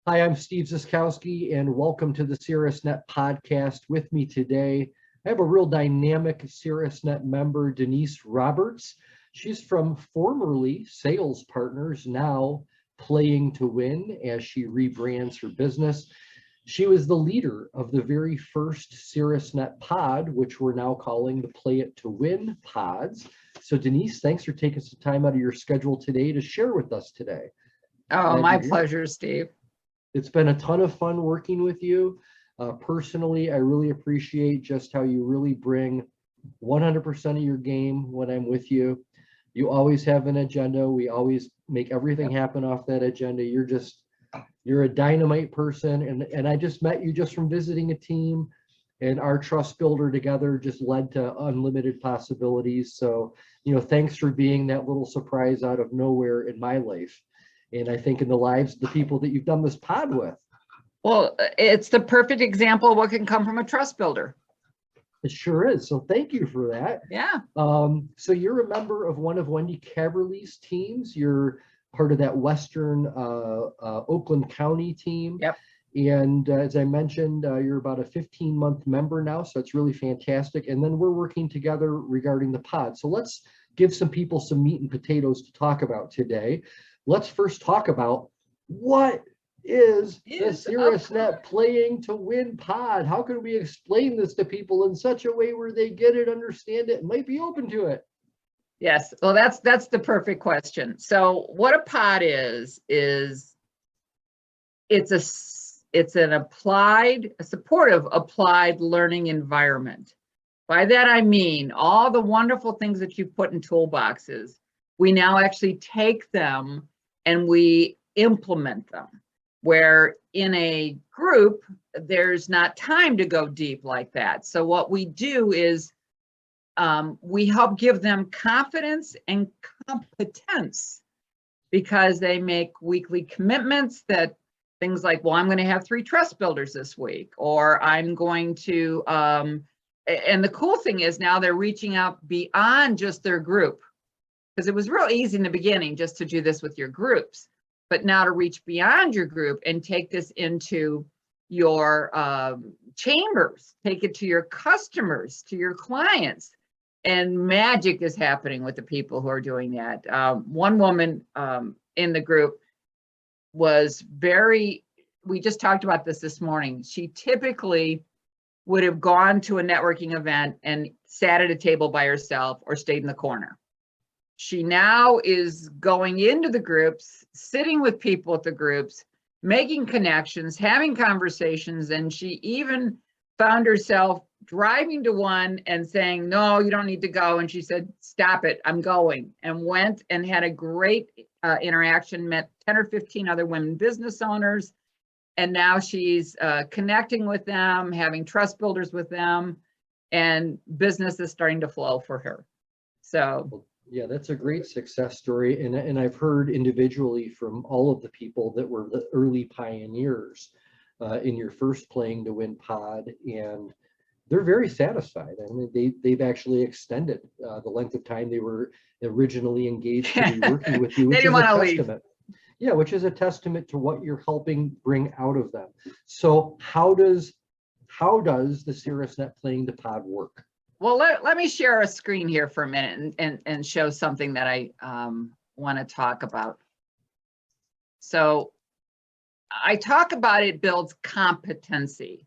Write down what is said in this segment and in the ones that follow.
Hi, I'm Steve Ziskowski, and welcome to the Caerusnet podcast. With me today, I have a real dynamic Caerusnet member, Denise Roberts. She's from formerly Sales Partners, now Playing to Win as she rebrands her business. She was the leader of the very first Caerusnet pod, which we're now calling the Play It to Win pods. So Denise, thanks for taking some time out of your schedule today to share with us today. Oh, my pleasure, Steve. It's been a ton of fun working with you. Personally, I really appreciate just how you really bring 100% of your game when I'm with you. You always have an agenda. We always make everything happen off that agenda. You're a dynamite person. And I just met you just from visiting a team, and our trust builder together just led to unlimited possibilities. So, thanks for being that little surprise out of nowhere in my life. And I think in the lives of the people that you've done this pod with. Well, it's the perfect example of what can come from a trust builder. It sure is. So thank you for that. Yeah. So you're a member of one of Wendy Caverly's teams. You're part of that Western Oakland County team. Yep. And as I mentioned, you're about a 15-month member now, so it's really fantastic. And then we're working together regarding the pod. So let's give some people some meat and potatoes to talk about today. Let's first talk about what is the Caerusnet Playing to Win pod? How can we explain this to people in such a way where they get it, understand it, and might be open to it? Yes, well, that's the perfect question. So what a pod is it's a supportive applied learning environment. By that I mean all the wonderful things that you put in toolboxes, we now actually take them and we implement them. Where in a group, there's not time to go deep like that. So what we do is we help give them confidence and competence because they make weekly commitments that things like, well, I'm going to have 3 trust builders this week, or I'm going to, and the cool thing is now they're reaching out beyond just their group. Because it was real easy in the beginning just to do this with your groups, but now to reach beyond your group and take this into your chambers, take it to your customers, to your clients, and magic is happening with the people who are doing that. One woman in the group was we just talked about this morning. She typically would have gone to a networking event and sat at a table by herself or stayed in the corner. She now is going into the groups, sitting with people at the groups, making connections, having conversations, and she even found herself driving to one and saying, no, you don't need to go. And she said, stop it, I'm going, and went and had a great interaction, met 10 or 15 other women business owners. And now she's connecting with them, having trust builders with them, and business is starting to flow for her. So. Yeah, that's a great success story. And I've heard individually from all of the people that were the early pioneers in your first Playing to Win pod, and they're very satisfied. I mean, they've actually extended the length of time they were originally engaged to be working with you, which is a testament. Yeah, which is a testament to what you're helping bring out of them. So how does the Caerusnet Playing the Pod work? Well, let me share a screen here for a minute and show something that I want to talk about. So I talk about it builds competency.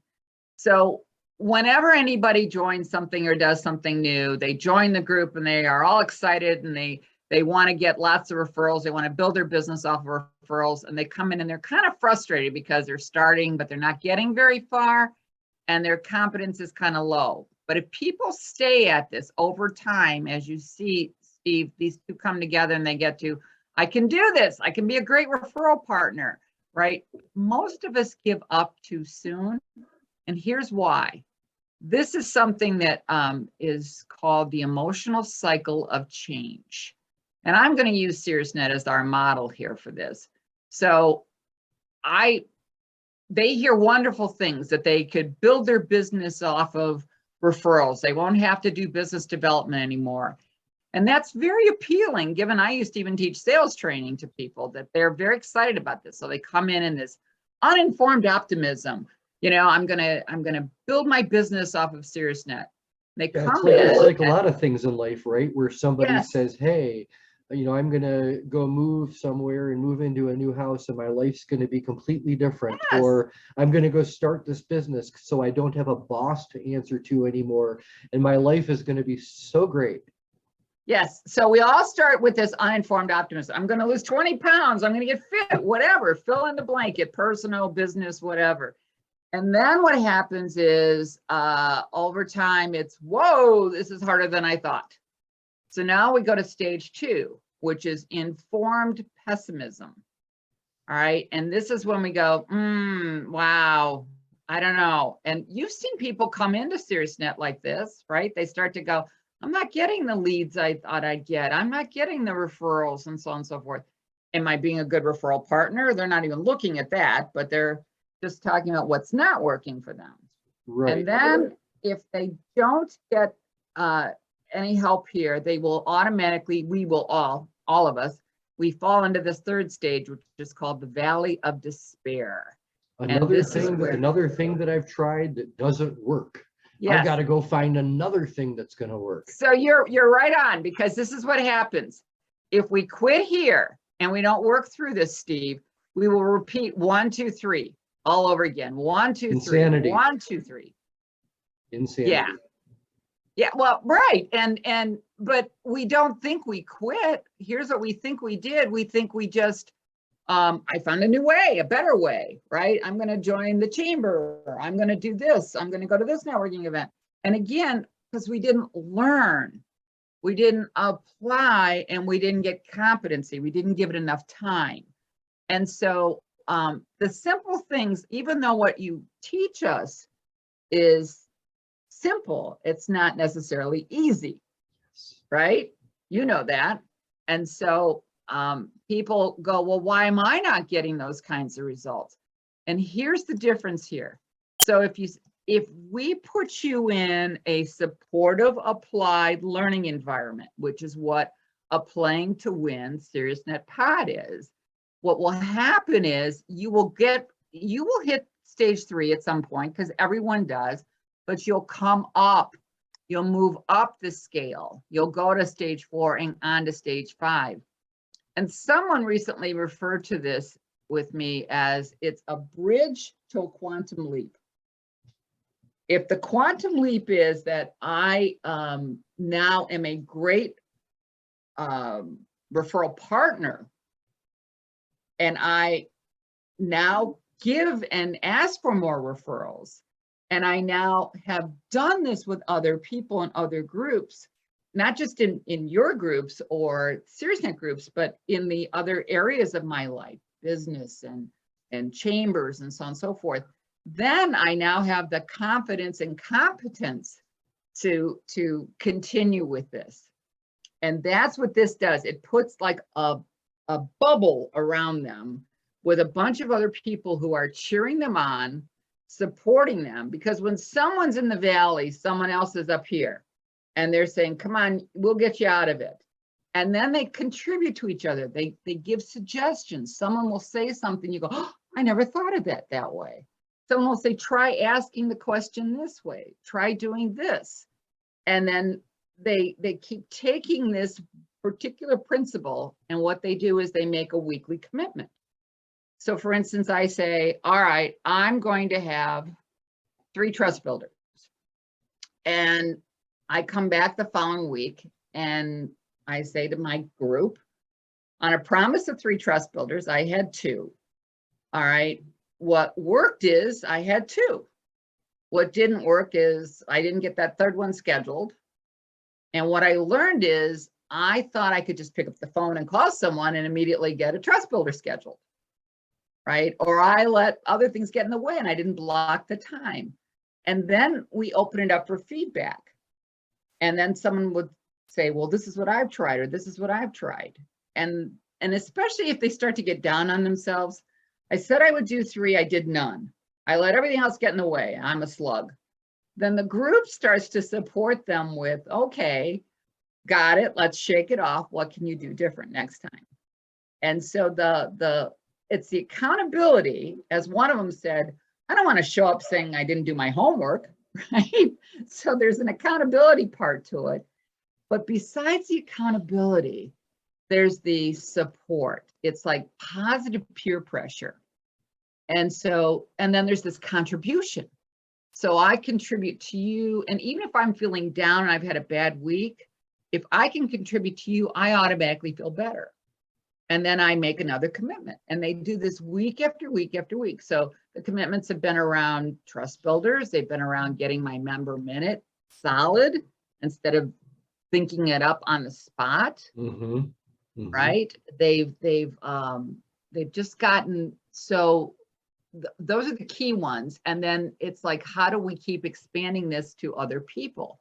So whenever anybody joins something or does something new, they join the group and they are all excited and they want to get lots of referrals. They want to build their business off of referrals, and they come in and they're kind of frustrated because they're starting, but they're not getting very far and their competence is kind of low. But if people stay at this over time, as you see, Steve, these two come together and they get to, I can do this. I can be a great referral partner, right? Most of us give up too soon. And here's why. This is something that is called the emotional cycle of change. And I'm going to use Caerusnet as our model here for this. So they hear wonderful things that they could build their business off of referrals. They won't have to do business development anymore. And that's very appealing, given I used to even teach sales training to people, that they're very excited about this. So they come in this uninformed optimism. You know, I'm gonna build my business off of Caerusnet. They Yeah, come it's in like a lot of things in life, right? Where somebody yes, says, hey, I'm going to go move somewhere and move into a new house and my life's going to be completely different. yes, Or I'm going to go start this business so I don't have a boss to answer to anymore. And my life is going to be so great. yes. So we all start with this uninformed optimism. I'm going to lose 20 pounds. I'm going to get fit, whatever, fill in the blanket, personal, business, whatever. And then what happens is over time, it's, whoa, this is harder than I thought. So now we go to stage 2, which is informed pessimism. All right. And this is when we go, wow, I don't know. And you've seen people come into Caerusnet like this, right? They start to go, I'm not getting the leads I thought I'd get. I'm not getting the referrals and so on and so forth. Am I being a good referral partner? They're not even looking at that, but they're just talking about what's not working for them. Right. And then if they don't get any help here, they will automatically, we will all of us, we fall into this third stage, which is called the valley of despair. Another thing that I've tried that doesn't work. Yes. I've got to go find another thing that's going to work. So you're right on, because this is what happens. If we quit here and we don't work through this, Steve, we will repeat 1, 2, 3 all over again. 1, 2, 3. Insanity. 1, 2, 3. Insanity. Yeah. Yeah, well, right. But we don't think we quit. Here's what we think we did. We think we just, I found a new way, a better way, right? I'm going to join the chamber. I'm going to do this. I'm going to go to this networking event. And again, because we didn't learn, we didn't apply, and we didn't get competency. We didn't give it enough time. And so the simple things, even though what you teach us is simple, it's not necessarily easy, right? You know that. And so people go, well, why am I not getting those kinds of results? And here's the difference here. So if we put you in a supportive applied learning environment, which is what a Playing to Win Caerusnet pod is, what will happen is you will hit stage 3 at some point, because everyone does, but you'll come up, you'll move up the scale. You'll go to stage 4 and on to stage 5. And someone recently referred to this with me as it's a bridge to a quantum leap. If the quantum leap is that I now am a great referral partner, and I now give and ask for more referrals, and I now have done this with other people in other groups, not just in your groups or Caerusnet groups, but in the other areas of my life, business and chambers and so on and so forth, then I now have the confidence and competence to continue with this. And that's what this does. It puts like a bubble around them with a bunch of other people who are cheering them on, supporting them, because when someone's in the valley, someone else is up here and they're saying, come on, we'll get you out of it. And then they contribute to each other. They give suggestions. Someone will say something, you go, oh, I never thought of that way. Someone will say, try asking the question this way, try doing this. And then they keep taking this particular principle, and what they do is they make a weekly commitment. So for instance, I say, all right, I'm going to have 3 trust builders. And I come back the following week and I say to my group, on a promise of 3 trust builders, I had 2. All right, what worked is I had 2. What didn't work is I didn't get that 3rd one scheduled. And what I learned is I thought I could just pick up the phone and call someone and immediately get a trust builder scheduled, right? Or I let other things get in the way and I didn't block the time. And then we open it up for feedback. And then someone would say, well, this is what I've tried, or this is what I've tried. And especially if they start to get down on themselves, I said I would do 3, I did none. I let everything else get in the way. I'm a slug. Then the group starts to support them with, okay, got it, let's shake it off. What can you do different next time? And so the it's the accountability, as one of them said, I don't want to show up saying I didn't do my homework, right? So there's an accountability part to it. But besides the accountability, there's the support. It's like positive peer pressure. And so, and then there's this contribution. So I contribute to you. And even if I'm feeling down and I've had a bad week, if I can contribute to you, I automatically feel better. And then I make another commitment. And they do this week after week after week. So the commitments have been around trust builders. They've been around getting my member minute solid instead of thinking it up on the spot. Mm-hmm. Mm-hmm. Right? They've just gotten, so those are the key ones. And then it's like, how do we keep expanding this to other people?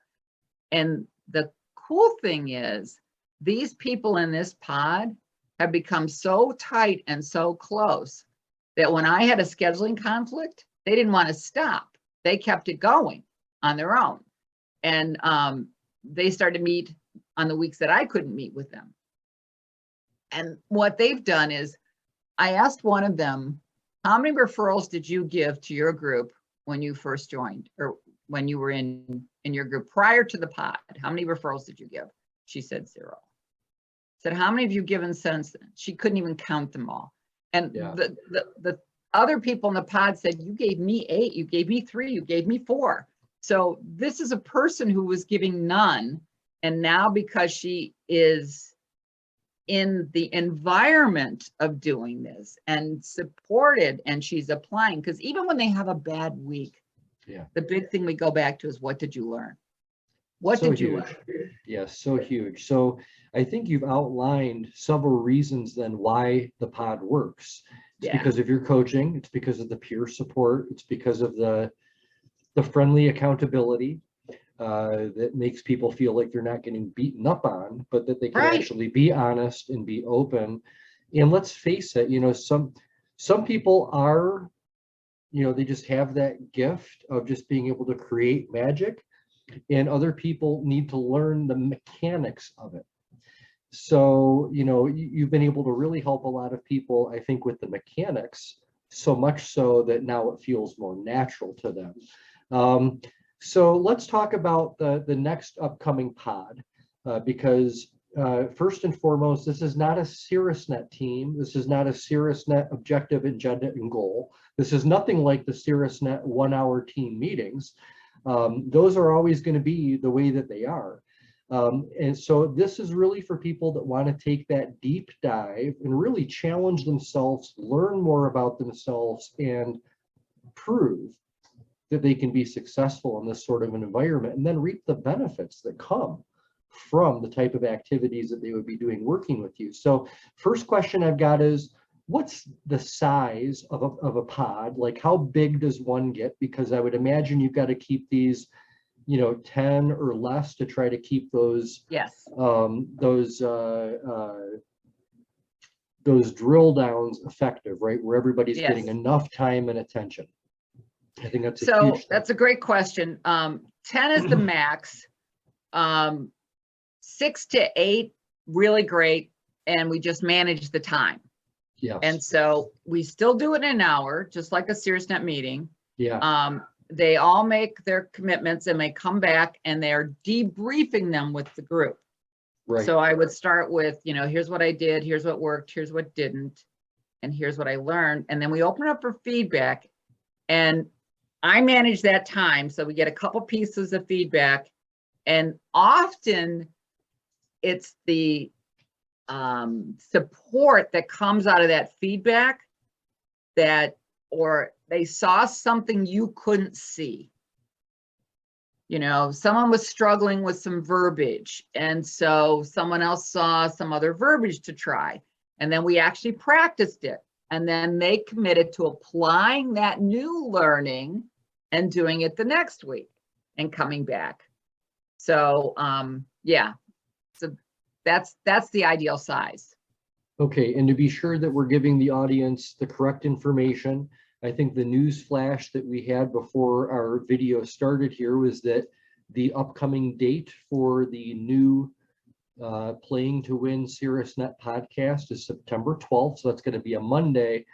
And the cool thing is, these people in this pod have become so tight and so close that when I had a scheduling conflict, they didn't want to stop. They kept it going on their own. And they started to meet on the weeks that I couldn't meet with them. And what they've done is, I asked one of them, how many referrals did you give to your group when you first joined, or when you were in your group prior to the pod? How many referrals did you give? She said 0. Said, how many have you given since then? She couldn't even count them all. And the other people in the pod said, you gave me 8, you gave me 3, you gave me 4. So this is a person who was giving none. And now, because she is in the environment of doing this and supported, and she's applying, because even when they have a bad week, the big thing we go back to is, what did you learn? What did you learn? Yes, so huge. So I think you've outlined several reasons then why the pod works. It's because of your coaching. It's because of the peer support. It's because of the friendly accountability that makes people feel like they're not getting beaten up on, but that they can actually be honest and be open. And let's face it, some people are, they just have that gift of just being able to create magic, and other people need to learn the mechanics of it. So, you've been able to really help a lot of people, I think, with the mechanics, so much so that now it feels more natural to them. So let's talk about the next upcoming pod, because first and foremost, this is not a Caerusnet team. This is not a Caerusnet objective, agenda, and goal. This is nothing like the Caerusnet 1-hour team meetings. Those are always going to be the way that they are. And so this is really for people that want to take that deep dive and really challenge themselves, learn more about themselves, and prove that they can be successful in this sort of an environment, and then reap the benefits that come from the type of activities that they would be doing working with you. So first question I've got is, what's the size of a pod? Like, how big does one get? Because I would imagine you've got to keep these, 10 or less to try to keep those those drill downs effective, right? Where everybody's getting enough time and attention. I think that's a huge thing. That's a great question. 10 is the max. 6 to 8, really great. And we just manage the time. Yes. And so we still do it in an hour, just like a Caerusnet meeting. Yeah. They all make their commitments and they come back and they're debriefing them with the group. Right. So I would start with, here's what I did, here's what worked, here's what didn't, and here's what I learned. And then we open up for feedback, and I manage that time. So we get a couple pieces of feedback, and often it's the support that comes out of that feedback, or they saw something you couldn't see. Someone was struggling with some verbiage, and so someone else saw some other verbiage to try, and then we actually practiced it, and then they committed to applying that new learning and doing it the next week and coming back. So so that's the ideal size. Okay, and to be sure that we're giving the audience the correct information, I think the news flash that we had before our video started here was that the upcoming date for the new Playing to Win Caerusnet podcast is September 12th. So that's going to be a Monday.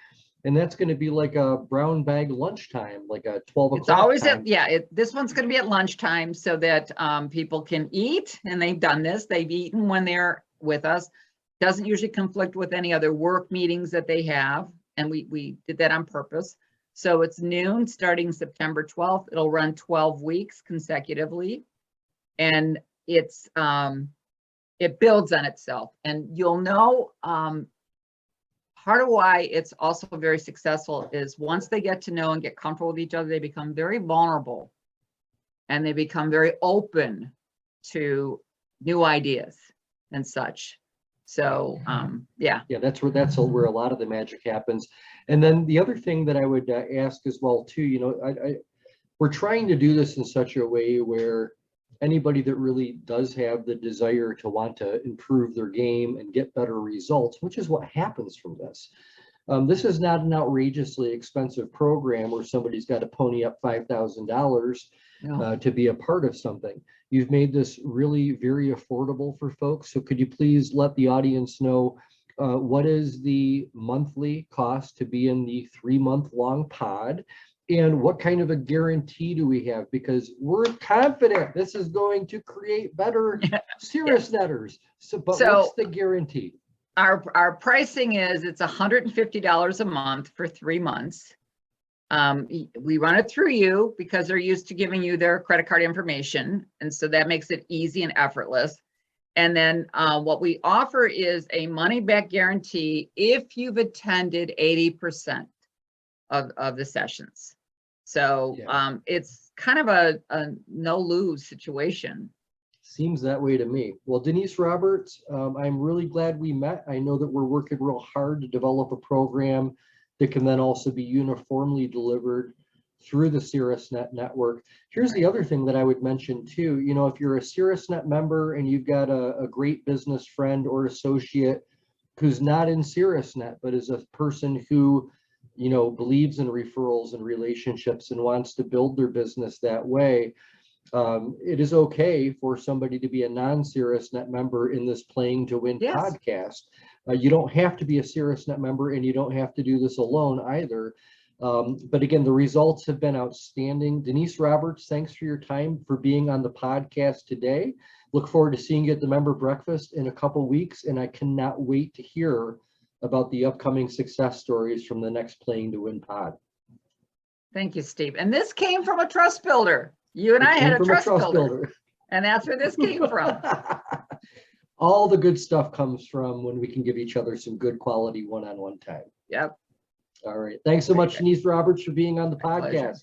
And that's going to be like a brown bag lunchtime, like a 12 o'clock. It's always time. This one's going to be at lunchtime so that people can eat, and they've done this. They've eaten when they're with us. Doesn't usually conflict with any other work meetings that they have, and we did that on purpose. So it's noon starting September 12th. It'll run 12 weeks consecutively, and it's it builds on itself. And you'll know part of why it's also very successful is once they get to know and get comfortable with each other, they become very vulnerable and they become very open to new ideas and such. So yeah, that's where a lot of the magic happens. And then the other thing that I would ask as well too, you know, we're trying to do this in such a way where anybody that really does have the desire to want to improve their game and get better results, which is what happens from this. This is not an outrageously expensive program where somebody's got to pony up $5,000 to be a part of something. You've made this really very affordable for folks. So could you please let the audience know what is the monthly cost to be in the 3-month-long pod? And what kind of a guarantee do we have? Because we're confident this is going to create better Caerusnetters. So what's the guarantee? Our pricing is it's $150 a month for 3 months. We run it through you because they're used to giving you their credit card information. And so that makes it easy and effortless. And then what we offer is a money back guarantee if you've attended 80% of the sessions. So it's kind of a no-lose situation. Seems that way to me. Well, Denise Roberts, I'm really glad we met. I know that we're working real hard to develop a program that can then also be uniformly delivered through the Caerusnet network. Here's the other thing that I would mention too. You know, if you're a Caerusnet member and you've got a great business friend or associate who's not in Caerusnet, but is a person who, you know, believes in referrals and relationships and wants to build their business that way, it is okay for somebody to be a non-Caerusnet member in this Playing to Win podcast. You don't have to be a Caerusnet member, and you don't have to do this alone either. But again, the results have been outstanding. Denise Roberts, thanks for your time, for being on the podcast today. Look forward to seeing you at the member breakfast in a couple weeks, and I cannot wait to hear about the upcoming success stories from the next Playing to Win pod. Thank you, Steve. And this came from a trust builder. You and I had a trust builder. And that's where this came from. All the good stuff comes from when we can give each other some good quality one-on-one time. Yep. All right. Thanks so much, Denise Roberts, for being on the podcast. Pleasure.